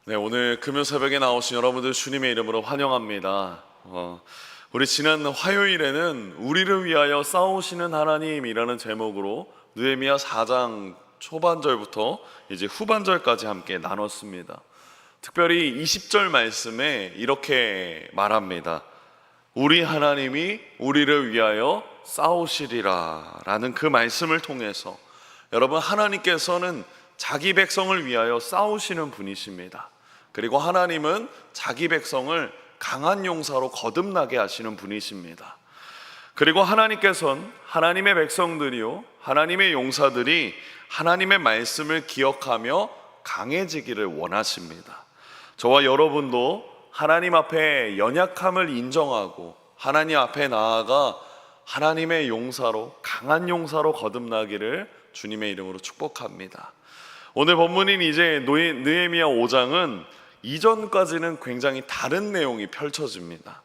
네, 오늘 금요 새벽에 나오신 여러분들 주님의 이름으로 환영합니다. 우리 지난 화요일에는 우리를 위하여 싸우시는 하나님이라는 제목으로 느헤미야 4장 초반절부터 이제 후반절까지 함께 나눴습니다. 특별히 20절 말씀에 이렇게 말합니다. 우리 하나님이 우리를 위하여 싸우시리라 라는 그 말씀을 통해서 여러분, 하나님께서는 자기 백성을 위하여 싸우시는 분이십니다. 그리고 하나님은 자기 백성을 강한 용사로 거듭나게 하시는 분이십니다. 그리고 하나님께서는 하나님의 백성들이요, 하나님의 용사들이 하나님의 말씀을 기억하며 강해지기를 원하십니다. 저와 여러분도 하나님 앞에 연약함을 인정하고 하나님 앞에 나아가 하나님의 용사로, 강한 용사로 거듭나기를 주님의 이름으로 축복합니다. 오늘 본문인 이제 느헤미야 5장은 이전까지는 굉장히 다른 내용이 펼쳐집니다.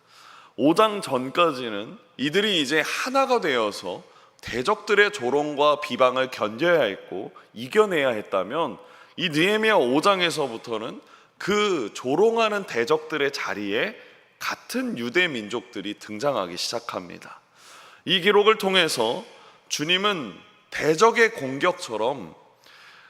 5장 전까지는 이들이 이제 하나가 되어서 대적들의 조롱과 비방을 견뎌야 했고 이겨내야 했다면, 이 느헤미야 5장에서부터는 그 조롱하는 대적들의 자리에 같은 유대 민족들이 등장하기 시작합니다. 이 기록을 통해서 주님은 대적의 공격처럼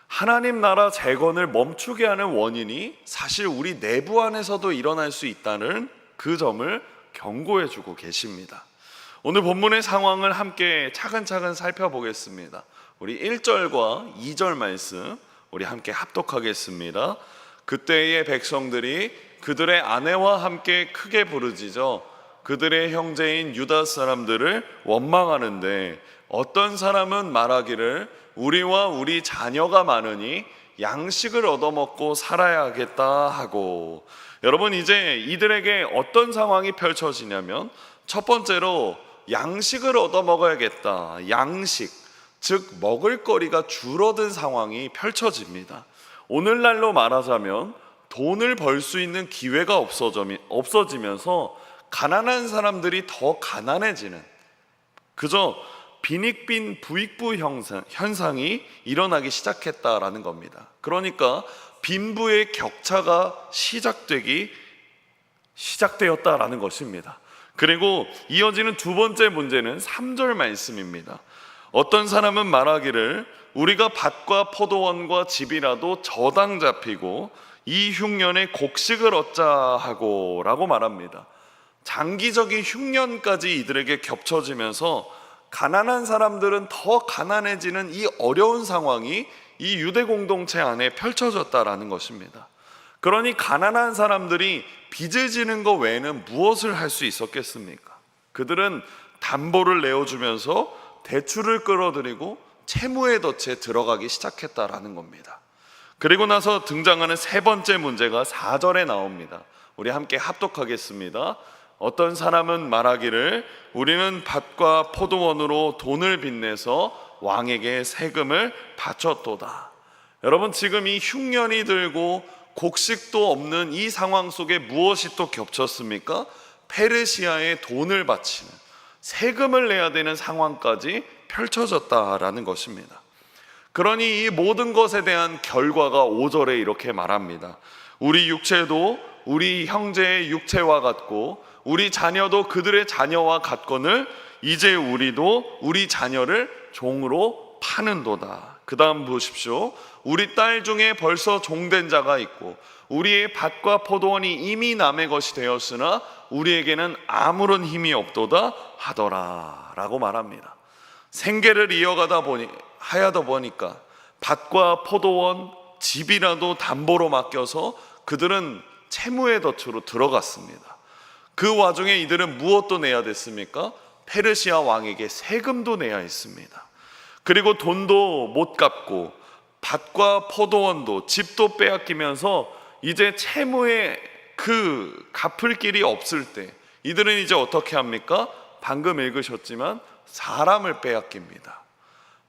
하나님 나라 재건을 멈추게 하는 원인이 사실 우리 내부 안에서도 일어날 수 있다는 그 점을 경고해 주고 계십니다. 오늘 본문의 상황을 함께 차근차근 살펴보겠습니다. 우리 1절과 2절 말씀 우리 함께 합독하겠습니다. 그때의 백성들이 그들의 아내와 함께 크게 부르짖어 그들의 형제인 유다 사람들을 원망하는데, 어떤 사람은 말하기를 우리와 우리 자녀가 많으니 양식을 얻어먹고 살아야 하겠다 하고. 여러분, 이제 이들에게 어떤 상황이 펼쳐지냐면, 첫 번째로 양식을 얻어먹어야겠다, 양식, 즉 먹을거리가 줄어든 상황이 펼쳐집니다. 오늘날로 말하자면 돈을 벌 수 있는 기회가 없어지면서 가난한 사람들이 더 가난해지는, 그저 빈익빈 부익부 현상이 일어나기 시작했다라는 겁니다. 그러니까 빈부의 격차가 시작되었다라는 것입니다. 그리고 이어지는 두 번째 문제는 3절 말씀입니다. 어떤 사람은 말하기를 우리가 밭과 포도원과 집이라도 저당 잡히고 이 흉년에 곡식을 얻자 하고 라고 말합니다. 장기적인 흉년까지 이들에게 겹쳐지면서 가난한 사람들은 더 가난해지는 이 어려운 상황이 이 유대 공동체 안에 펼쳐졌다라는 것입니다. 그러니 가난한 사람들이 빚을 지는 것 외에는 무엇을 할 수 있었겠습니까? 그들은 담보를 내어주면서 대출을 끌어들이고 채무의 덫에 들어가기 시작했다라는 겁니다. 그리고 나서 등장하는 세 번째 문제가 4절에 나옵니다. 우리 함께 합독하겠습니다. 어떤 사람은 말하기를 우리는 밭과 포도원으로 돈을 빚내서 왕에게 세금을 바쳤도다. 여러분, 지금 이 흉년이 들고 곡식도 없는 이 상황 속에 무엇이 또 겹쳤습니까? 페르시아에 돈을 바치는, 세금을 내야 되는 상황까지 펼쳐졌다라는 것입니다. 그러니 이 모든 것에 대한 결과가 5절에 이렇게 말합니다. 우리 육체도 우리 형제의 육체와 같고 우리 자녀도 그들의 자녀와 같거늘 이제 우리도 우리 자녀를 종으로 파는도다. 그 다음 보십시오. 우리 딸 중에 벌써 종된 자가 있고 우리의 밭과 포도원이 이미 남의 것이 되었으나 우리에게는 아무런 힘이 없도다 하더라 라고 말합니다. 생계를 이어가다 보니까 밭과 포도원, 집이라도 담보로 맡겨서 그들은 채무의 덫으로 들어갔습니다. 그 와중에 이들은 무엇도 내야 됐습니까? 페르시아 왕에게 세금도 내야 했습니다. 그리고 돈도 못 갚고 밭과 포도원도 집도 빼앗기면서 이제 채무의 그 갚을 길이 없을 때 이들은 이제 어떻게 합니까? 방금 읽으셨지만 사람을 빼앗깁니다.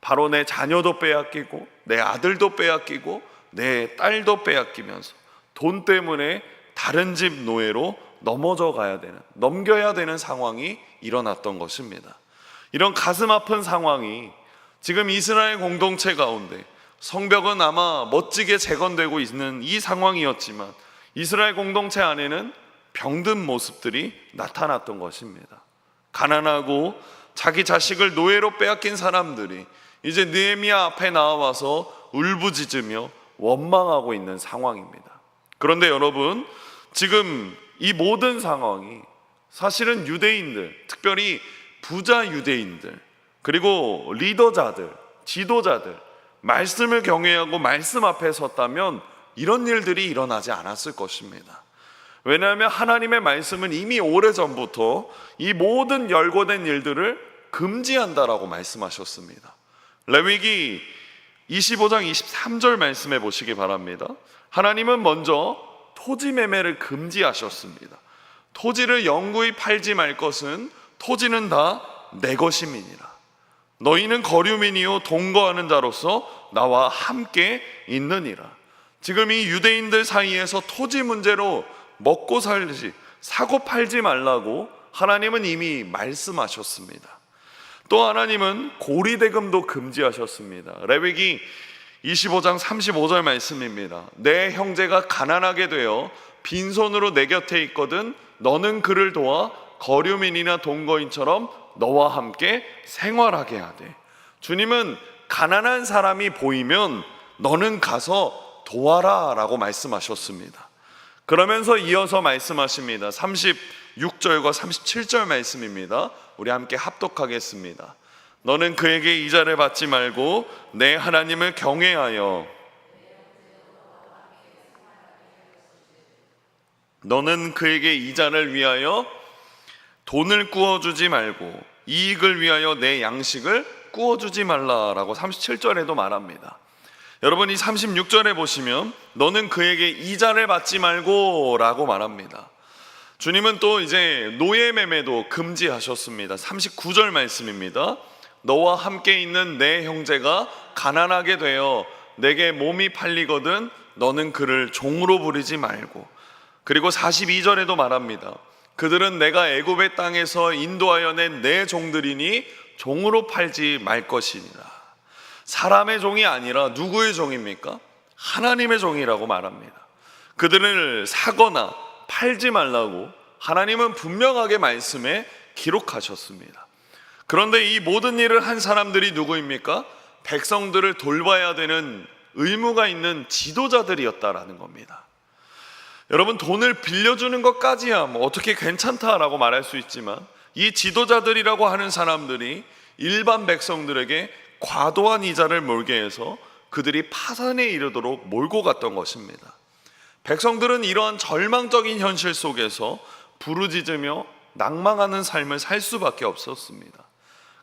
바로 내 자녀도 빼앗기고 내 아들도 빼앗기고 내 딸도 빼앗기면서 돈 때문에 다른 집 노예로 넘겨야 되는 상황이 일어났던 것입니다. 이런 가슴 아픈 상황이 지금 이스라엘 공동체 가운데 성벽은 아마 멋지게 재건되고 있는 이 상황이었지만 이스라엘 공동체 안에는 병든 모습들이 나타났던 것입니다. 가난하고 자기 자식을 노예로 빼앗긴 사람들이 이제 느헤미야 앞에 나와서 울부짖으며 원망하고 있는 상황입니다. 그런데 여러분, 지금 이 모든 상황이 사실은 유대인들, 특별히 부자 유대인들, 그리고 리더자들, 지도자들, 말씀을 경외하고 말씀 앞에 섰다면 이런 일들이 일어나지 않았을 것입니다. 왜냐하면 하나님의 말씀은 이미 오래전부터 이 모든 열거된 일들을 금지한다라고 말씀하셨습니다. 레위기 25장 23절 말씀해 보시기 바랍니다. 하나님은 먼저 토지 매매를 금지하셨습니다. 토지를 영구히 팔지 말 것은 토지는 다 내 것임이니라. 너희는 거류민이요 동거하는 자로서 나와 함께 있느니라. 지금 이 유대인들 사이에서 토지 문제로 먹고 살지, 사고 팔지 말라고 하나님은 이미 말씀하셨습니다. 또 하나님은 고리대금도 금지하셨습니다. 레위기 25장 35절 말씀입니다. 내 형제가 가난하게 되어 빈손으로 내 곁에 있거든 너는 그를 도와 거류민이나 동거인처럼 너와 함께 생활하게 하되. 주님은 가난한 사람이 보이면 너는 가서 도와라 라고 말씀하셨습니다. 그러면서 이어서 말씀하십니다. 36절과 37절 말씀입니다. 우리 함께 합독하겠습니다. 너는 그에게 이자를 받지 말고 내 하나님을 경외하여 너는 그에게 이자를 위하여 돈을 구워주지 말고 이익을 위하여 내 양식을 구워주지 말라라고 37절에도 말합니다. 여러분, 이 36절에 보시면 너는 그에게 이자를 받지 말고 라고 말합니다. 주님은 또 이제 노예 매매도 금지하셨습니다. 39절 말씀입니다. 너와 함께 있는 내 형제가 가난하게 되어 내게 몸이 팔리거든 너는 그를 종으로 부리지 말고. 그리고 42절에도 말합니다. 그들은 내가 애굽의 땅에서 인도하여 낸 내 종들이니 종으로 팔지 말 것이니라. 사람의 종이 아니라 누구의 종입니까? 하나님의 종이라고 말합니다. 그들을 사거나 팔지 말라고 하나님은 분명하게 말씀에 기록하셨습니다. 그런데 이 모든 일을 한 사람들이 누구입니까? 백성들을 돌봐야 되는 의무가 있는 지도자들이었다라는 겁니다. 여러분, 돈을 빌려주는 것까지야 뭐 어떻게 괜찮다라고 말할 수 있지만 이 지도자들이라고 하는 사람들이 일반 백성들에게 과도한 이자를 몰게 해서 그들이 파산에 이르도록 몰고 갔던 것입니다. 백성들은 이러한 절망적인 현실 속에서 부르짖으며 낭망하는 삶을 살 수밖에 없었습니다.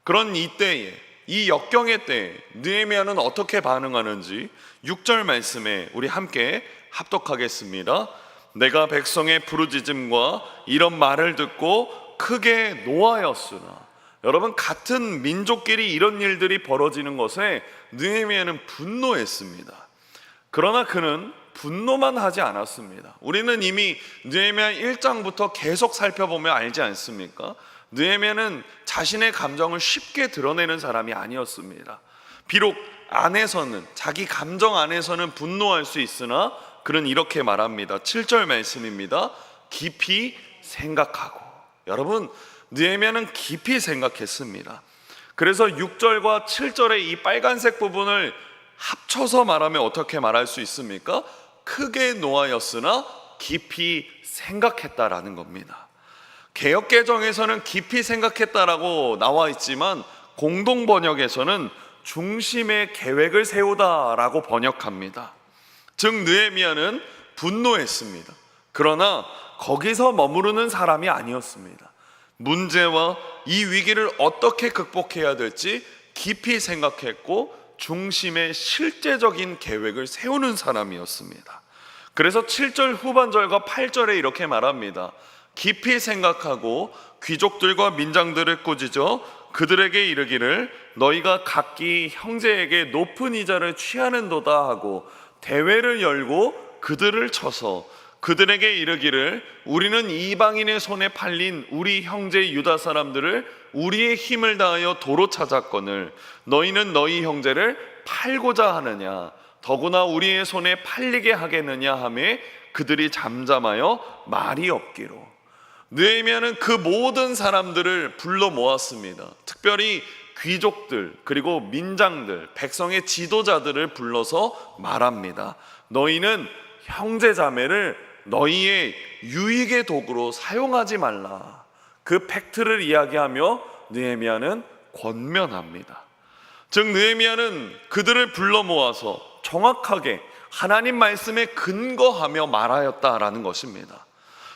그런 이때에, 이 역경의 때에 느헤미야는 어떻게 반응하는지 6절 말씀에 우리 함께 합독하겠습니다. 내가 백성의 부르짖음과 이런 말을 듣고 크게 노하였으나. 여러분, 같은 민족끼리 이런 일들이 벌어지는 것에 느헤미야는 분노했습니다. 그러나 그는 분노만 하지 않았습니다. 우리는 이미 느헤미야 1장부터 계속 살펴보면 알지 않습니까? 느헤미야는 자신의 감정을 쉽게 드러내는 사람이 아니었습니다. 비록 안에서는, 자기 감정 안에서는 분노할 수 있으나 그는 이렇게 말합니다. 7절 말씀입니다. 깊이 생각하고. 여러분, 느헤미야는 깊이 생각했습니다. 그래서 6절과 7절의 이 빨간색 부분을 합쳐서 말하면 어떻게 말할 수 있습니까? 크게 노하였으나 깊이 생각했다라는 겁니다. 개역개정에서는 깊이 생각했다라고 나와 있지만 공동 번역에서는 중심의 계획을 세우다라고 번역합니다. 즉 느헤미야는 분노했습니다. 그러나 거기서 머무르는 사람이 아니었습니다. 문제와 이 위기를 어떻게 극복해야 될지 깊이 생각했고 중심의 실제적인 계획을 세우는 사람이었습니다. 그래서 7절 후반절과 8절에 이렇게 말합니다. 깊이 생각하고 귀족들과 민장들을 꾸짖어 그들에게 이르기를 너희가 각기 형제에게 높은 이자를 취하는도다 하고 대회를 열고 그들을 쳐서 그들에게 이르기를 우리는 이방인의 손에 팔린 우리 형제 유다 사람들을 우리의 힘을 다하여 도로 찾았거늘 너희는 너희 형제를 팔고자 하느냐, 더구나 우리의 손에 팔리게 하겠느냐 하매 그들이 잠잠하여 말이 없기로. 느헤미야는 그 모든 사람들을 불러 모았습니다. 특별히 귀족들, 그리고 민장들, 백성의 지도자들을 불러서 말합니다. 너희는 형제 자매를 너희의 유익의 도구로 사용하지 말라. 그 팩트를 이야기하며 느헤미야는 권면합니다. 즉 느헤미야는 그들을 불러 모아서 정확하게 하나님 말씀에 근거하며 말하였다라는 것입니다.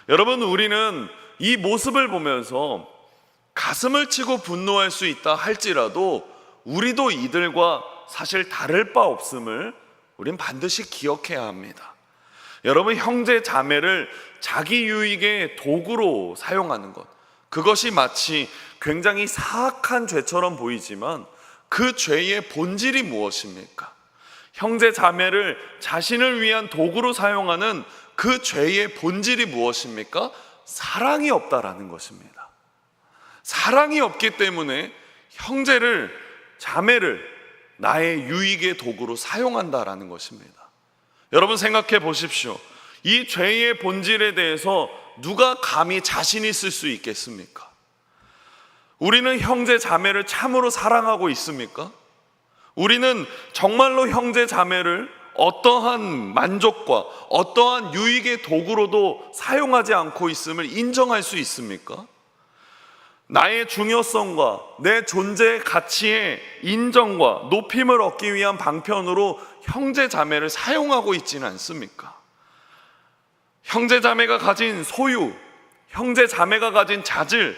여러분, 우리는 이 모습을 보면서 가슴을 치고 분노할 수 있다 할지라도 우리도 이들과 사실 다를 바 없음을 우린 반드시 기억해야 합니다. 여러분, 형제 자매를 자기 유익의 도구로 사용하는 것, 그것이 마치 굉장히 사악한 죄처럼 보이지만 그 죄의 본질이 무엇입니까? 형제 자매를 자신을 위한 도구로 사용하는 그 죄의 본질이 무엇입니까? 사랑이 없다라는 것입니다. 사랑이 없기 때문에 형제를, 자매를 나의 유익의 도구로 사용한다라는 것입니다. 여러분 생각해 보십시오. 이 죄의 본질에 대해서 누가 감히 자신 있을 수 있겠습니까? 우리는 형제 자매를 참으로 사랑하고 있습니까? 우리는 정말로 형제 자매를 어떠한 만족과 어떠한 유익의 도구로도 사용하지 않고 있음을 인정할 수 있습니까? 나의 중요성과 내 존재의 가치의 인정과 높임을 얻기 위한 방편으로 형제 자매를 사용하고 있지는 않습니까? 형제 자매가 가진 소유, 형제 자매가 가진 자질,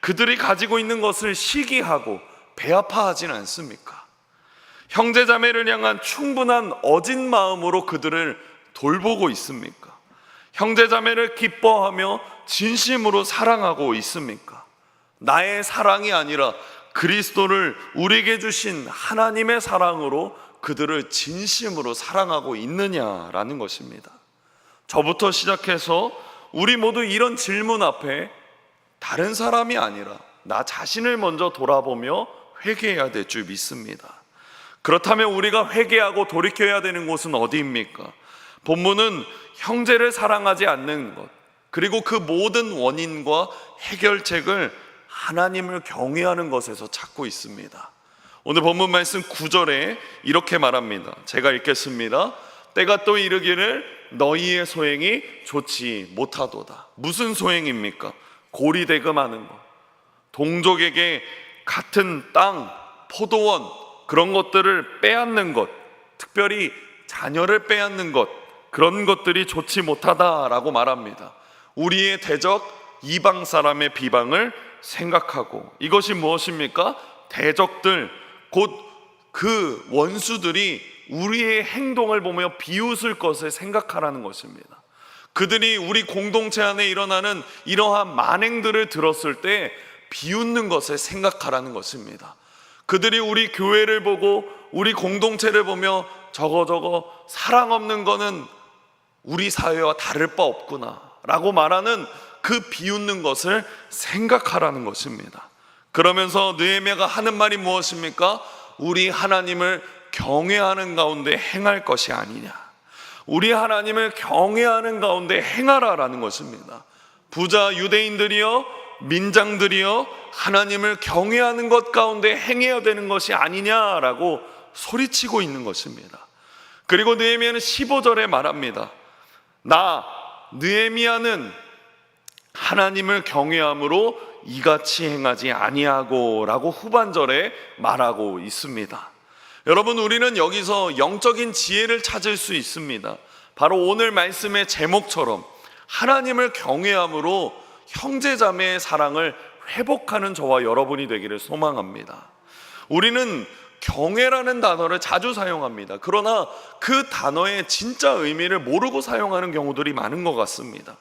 그들이 가지고 있는 것을 시기하고 배아파하지는 않습니까? 형제 자매를 향한 충분한 어진 마음으로 그들을 돌보고 있습니까? 형제 자매를 기뻐하며 진심으로 사랑하고 있습니까? 나의 사랑이 아니라 그리스도를 우리에게 주신 하나님의 사랑으로 그들을 진심으로 사랑하고 있느냐라는 것입니다. 저부터 시작해서 우리 모두 이런 질문 앞에 다른 사람이 아니라 나 자신을 먼저 돌아보며 회개해야 될 줄 믿습니다. 그렇다면 우리가 회개하고 돌이켜야 되는 곳은 어디입니까? 본문은 형제를 사랑하지 않는 것, 그리고 그 모든 원인과 해결책을 하나님을 경외하는 것에서 찾고 있습니다. 오늘 본문 말씀 9절에 이렇게 말합니다. 제가 읽겠습니다. 때가 또 이르기를 너희의 소행이 좋지 못하도다. 무슨 소행입니까? 고리대금하는 것, 동족에게 같은 땅, 포도원, 그런 것들을 빼앗는 것, 특별히 자녀를 빼앗는 것, 그런 것들이 좋지 못하다라고 말합니다. 우리의 대적 이방 사람의 비방을 생각하고, 이것이 무엇입니까? 대적들, 곧 그 원수들이 우리의 행동을 보며 비웃을 것을 생각하라는 것입니다. 그들이 우리 공동체 안에 일어나는 이러한 만행들을 들었을 때 비웃는 것을 생각하라는 것입니다. 그들이 우리 교회를 보고 우리 공동체를 보며 저거 사랑 없는 거는 우리 사회와 다를 바 없구나 라고 말하는 그 비웃는 것을 생각하라는 것입니다. 그러면서 느헤미야가 하는 말이 무엇입니까? 우리 하나님을 경외하는 가운데 행할 것이 아니냐, 우리 하나님을 경외하는 가운데 행하라라는 것입니다. 부자 유대인들이여, 민장들이여, 하나님을 경외하는 것 가운데 행해야 되는 것이 아니냐라고 소리치고 있는 것입니다. 그리고 느헤미야는 15절에 말합니다. 나 느헤미야는 하나님을 경외함으로 이같이 행하지 아니하고 라고 후반절에 말하고 있습니다. 여러분, 우리는 여기서 영적인 지혜를 찾을 수 있습니다. 바로 오늘 말씀의 제목처럼 하나님을 경외함으로 형제자매의 사랑을 회복하는 저와 여러분이 되기를 소망합니다. 우리는 경외라는 단어를 자주 사용합니다. 그러나 그 단어의 진짜 의미를 모르고 사용하는 경우들이 많은 것 같습니다.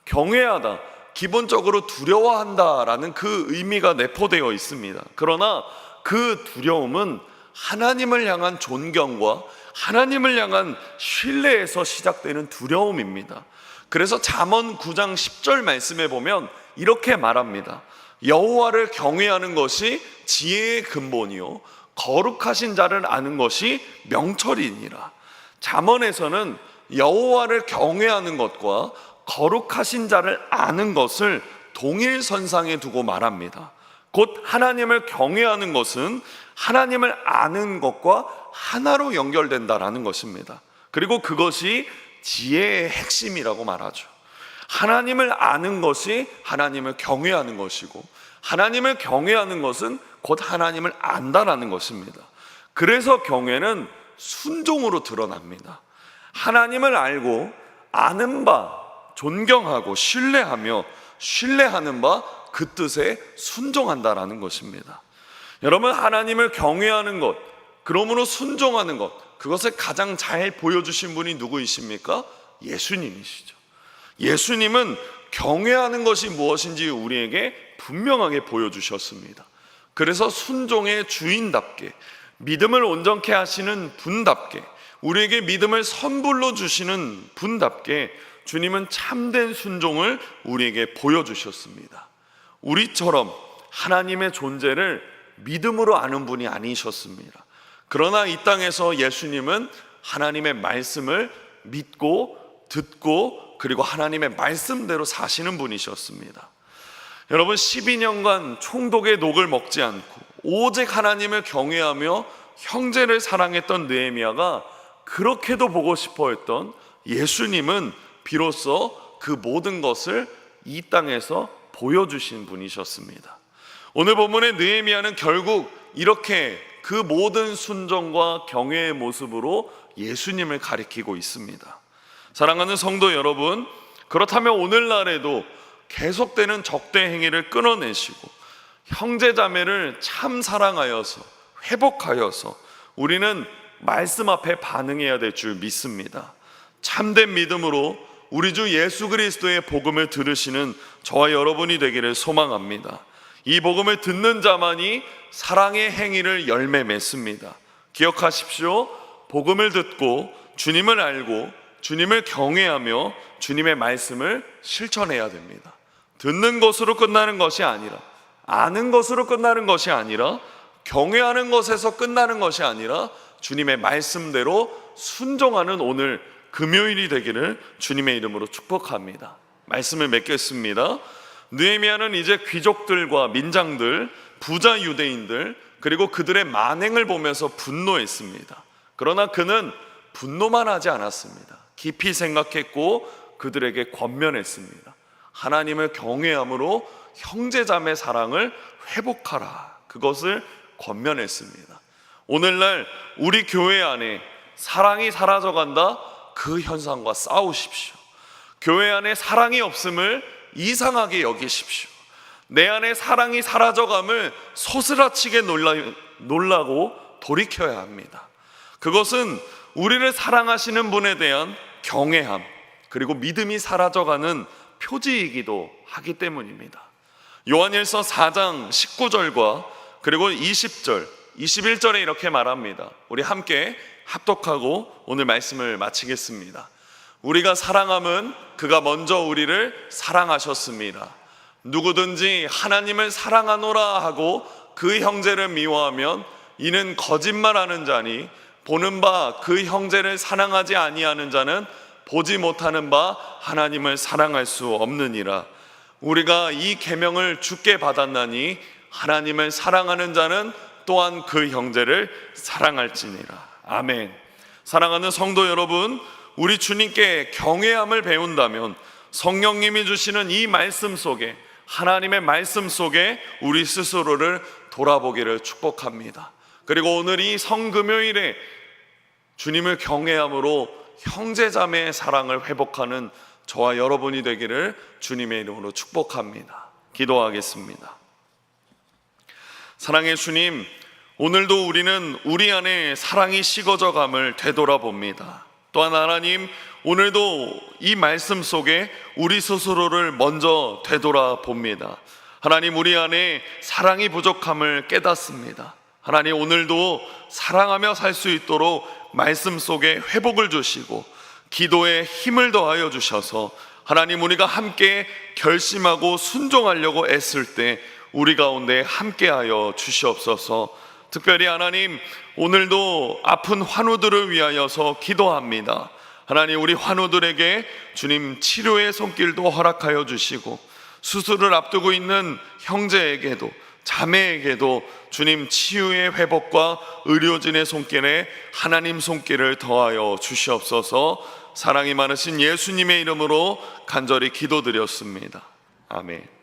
경외하다, 기본적으로 두려워한다라는 그 의미가 내포되어 있습니다. 그러나 그 두려움은 하나님을 향한 존경과 하나님을 향한 신뢰에서 시작되는 두려움입니다. 그래서 잠언 9장 10절 말씀에 보면 이렇게 말합니다. 여호와를 경외하는 것이 지혜의 근본이요 거룩하신 자를 아는 것이 명철이니라. 잠언에서는 여호와를 경외하는 것과 거룩하신 자를 아는 것을 동일선상에 두고 말합니다. 곧 하나님을 경외하는 것은 하나님을 아는 것과 하나로 연결된다라는 것입니다. 그리고 그것이 지혜의 핵심이라고 말하죠. 하나님을 아는 것이 하나님을 경외하는 것이고, 하나님을 경외하는 것은 곧 하나님을 안다라는 것입니다. 그래서 경외는 순종으로 드러납니다. 하나님을 알고 아는 바, 존경하고 신뢰하며 신뢰하는 바 그 뜻에 순종한다라는 것입니다. 여러분, 하나님을 경외하는 것, 그러므로 순종하는 것, 그것을 가장 잘 보여주신 분이 누구이십니까? 예수님이시죠. 예수님은 경외하는 것이 무엇인지 우리에게 분명하게 보여주셨습니다. 그래서 순종의 주인답게, 믿음을 온전케 하시는 분답게, 우리에게 믿음을 선불로 주시는 분답게 주님은 참된 순종을 우리에게 보여주셨습니다. 우리처럼 하나님의 존재를 믿음으로 아는 분이 아니셨습니다. 그러나 이 땅에서 예수님은 하나님의 말씀을 믿고 듣고 그리고 하나님의 말씀대로 사시는 분이셨습니다. 여러분, 12년간 총독의 녹을 먹지 않고 오직 하나님을 경외하며 형제를 사랑했던 느헤미야가 그렇게도 보고 싶어 했던 예수님은 비로소 그 모든 것을 이 땅에서 보여주신 분이셨습니다. 오늘 본문의 느헤미야는 결국 이렇게 그 모든 순종과 경외의 모습으로 예수님을 가리키고 있습니다. 사랑하는 성도 여러분, 그렇다면 오늘날에도 계속되는 적대 행위를 끊어내시고 형제자매를 참 사랑하여서 회복하여서 우리는 말씀 앞에 반응해야 될 줄 믿습니다. 참된 믿음으로 우리 주 예수 그리스도의 복음을 들으시는 저와 여러분이 되기를 소망합니다. 이 복음을 듣는 자만이 사랑의 행위를 열매 맺습니다. 기억하십시오. 복음을 듣고 주님을 알고 주님을 경외하며 주님의 말씀을 실천해야 됩니다. 듣는 것으로 끝나는 것이 아니라, 아는 것으로 끝나는 것이 아니라, 경외하는 것에서 끝나는 것이 아니라 주님의 말씀대로 순종하는 오늘 금요일이 되기를 주님의 이름으로 축복합니다. 말씀을 맺겠습니다. 느헤미야는 이제 귀족들과 민장들, 부자 유대인들, 그리고 그들의 만행을 보면서 분노했습니다. 그러나 그는 분노만 하지 않았습니다. 깊이 생각했고 그들에게 권면했습니다. 하나님을 경외함으로 형제자매 사랑을 회복하라, 그것을 권면했습니다. 오늘날 우리 교회 안에 사랑이 사라져간다, 그 현상과 싸우십시오. 교회 안에 사랑이 없음을 이상하게 여기십시오. 내 안에 사랑이 사라져감을 소스라치게 놀라고 돌이켜야 합니다. 그것은 우리를 사랑하시는 분에 대한 경외함, 그리고 믿음이 사라져가는 표지이기도 하기 때문입니다. 요한일서 4장 19절과 그리고 20절, 21절에 이렇게 말합니다. 우리 함께 합독하고 오늘 말씀을 마치겠습니다. 우리가 사랑함은 그가 먼저 우리를 사랑하셨습니다. 누구든지 하나님을 사랑하노라 하고 그 형제를 미워하면 이는 거짓말하는 자니, 보는 바 그 형제를 사랑하지 아니하는 자는 보지 못하는 바 하나님을 사랑할 수 없느니라. 우리가 이 계명을 주께 받았나니 하나님을 사랑하는 자는 또한 그 형제를 사랑할지니라. 아멘. 사랑하는 성도 여러분, 우리 주님께 경외함을 배운다면 성령님이 주시는 이 말씀 속에, 하나님의 말씀 속에 우리 스스로를 돌아보기를 축복합니다. 그리고 오늘 이 성금요일에 주님을 경외함으로 형제자매의 사랑을 회복하는 저와 여러분이 되기를 주님의 이름으로 축복합니다. 기도하겠습니다. 사랑의 주님, 오늘도 우리는 우리 안에 사랑이 식어져감을 되돌아봅니다. 또한 하나님, 오늘도 이 말씀 속에 우리 스스로를 먼저 되돌아봅니다. 하나님, 우리 안에 사랑이 부족함을 깨닫습니다. 하나님, 오늘도 사랑하며 살 수 있도록 말씀 속에 회복을 주시고 기도에 힘을 더하여 주셔서 하나님, 우리가 함께 결심하고 순종하려고 애쓸 때 우리 가운데 함께하여 주시옵소서. 특별히 하나님, 오늘도 아픈 환우들을 위하여서 기도합니다. 하나님, 우리 환우들에게 주님 치료의 손길도 허락하여 주시고, 수술을 앞두고 있는 형제에게도 자매에게도 주님 치유의 회복과 의료진의 손길에 하나님 손길을 더하여 주시옵소서. 사랑이 많으신 예수님의 이름으로 간절히 기도드렸습니다. 아멘.